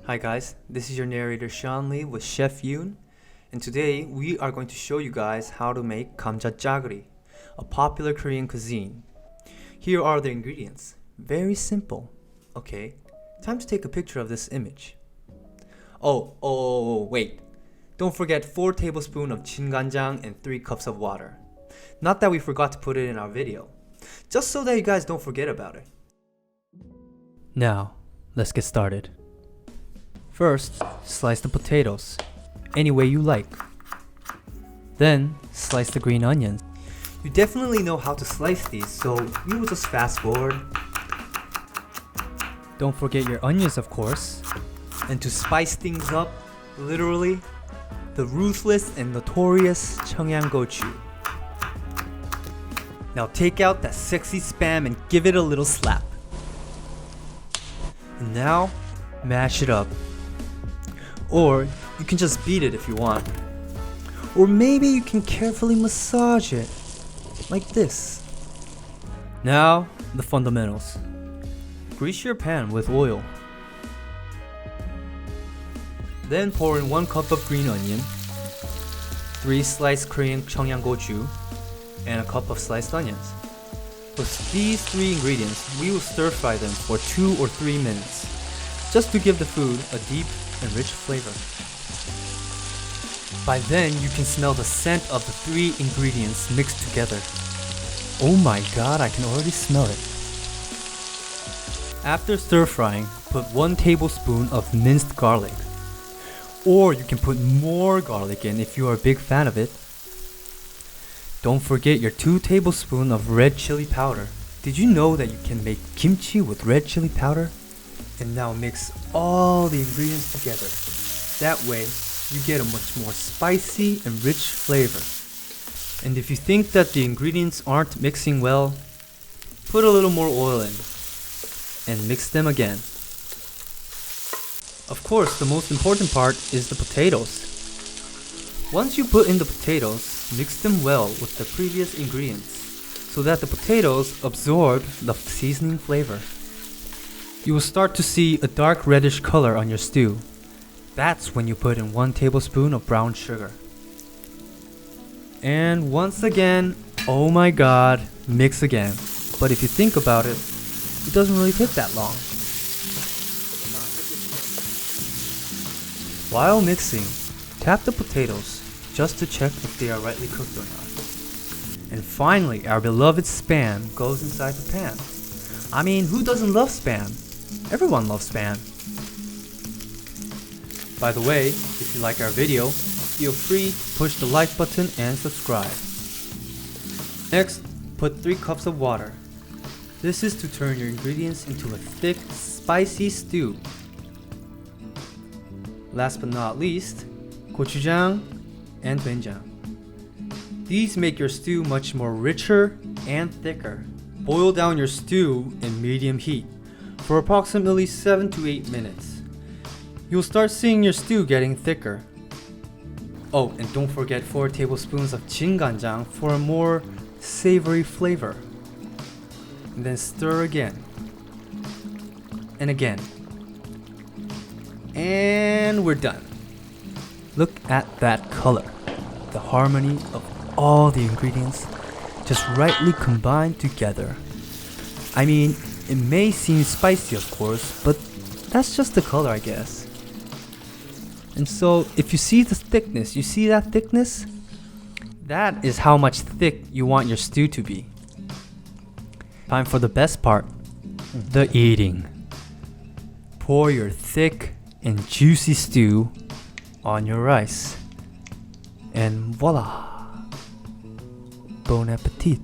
Hi guys, this is your narrator Sean Lee with Chef Yoon, and today we are going to show you guys how to make Gamja Jjaguri, a popular Korean cuisine. Here are the ingredients. Very simple. Okay, time to take a picture of this image. Wait. Don't forget 4 tablespoons of Chungyang and 3 cups of water. Not that we forgot to put it in our video, just so that you guys don't forget about it. Now, let's get started. First, slice the potatoes, any way you like. Then, slice the green onions. You definitely know how to slice these, so we will just fast forward. Don't forget your onions, of course. And to spice things up, literally, the ruthless and notorious Chungyang Gochu. Now take out that sexy spam and give it a little slap. And now, mash it up. Or you can just beat it if you want. Or maybe you can carefully massage it, like this. Now, the fundamentals. Grease your pan with oil. Then pour in 1 cup of green onion, 3 sliced Korean Chungyang gochu, and a cup of sliced onions. With these 3 ingredients, we will stir fry them for 2 or 3 minutes, just to give the food a deep and rich flavor. By then, you can smell the scent of the 3 ingredients mixed together. Oh my god, I can already smell it. After stir frying, put 1 tablespoon of minced garlic. Or you can put more garlic in if you are a big fan of it. Don't forget your 2 tablespoons of red chili powder. Did you know that you can make kimchi with red chili powder? And now mix all the ingredients together. That way, you get a much more spicy and rich flavor. And if you think that the ingredients aren't mixing well, put a little more oil in and mix them again. Of course, the most important part is the potatoes. Once you put in the potatoes, mix them well with the previous ingredients so that the potatoes absorb the seasoning flavor. You will start to see a dark reddish color on your stew. That's when you put in 1 tablespoon of brown sugar. And once again, oh my god, mix again. But if you think about it, it doesn't really take that long. While mixing, tap the potatoes just to check if they are rightly cooked or not. And finally, our beloved spam goes inside the pan. I mean, who doesn't love spam? Everyone loves spam. By the way, if you like our video, feel free to push the like button and subscribe. Next, put 3 cups of water. This is to turn your ingredients into a thick, spicy stew. Last but not least, Gochujang and Duenjang. These make your stew much more richer and thicker. Boil down your stew in medium heat for approximately 7 to 8 minutes. You'll start seeing your stew getting thicker. Oh, and don't forget 4 tablespoons of Chungyang for a more savory flavor. And then stir again. And again. And we're done. Look at that color. The harmony of all the ingredients just rightly combined together. I mean, it may seem spicy of course, but that's just the color I guess. And so if you see the thickness, you see that thickness? That is how much thick you want your stew to be. Time for the best part, the eating. Pour your thick and juicy stew on your rice. And voila! Bon appetit!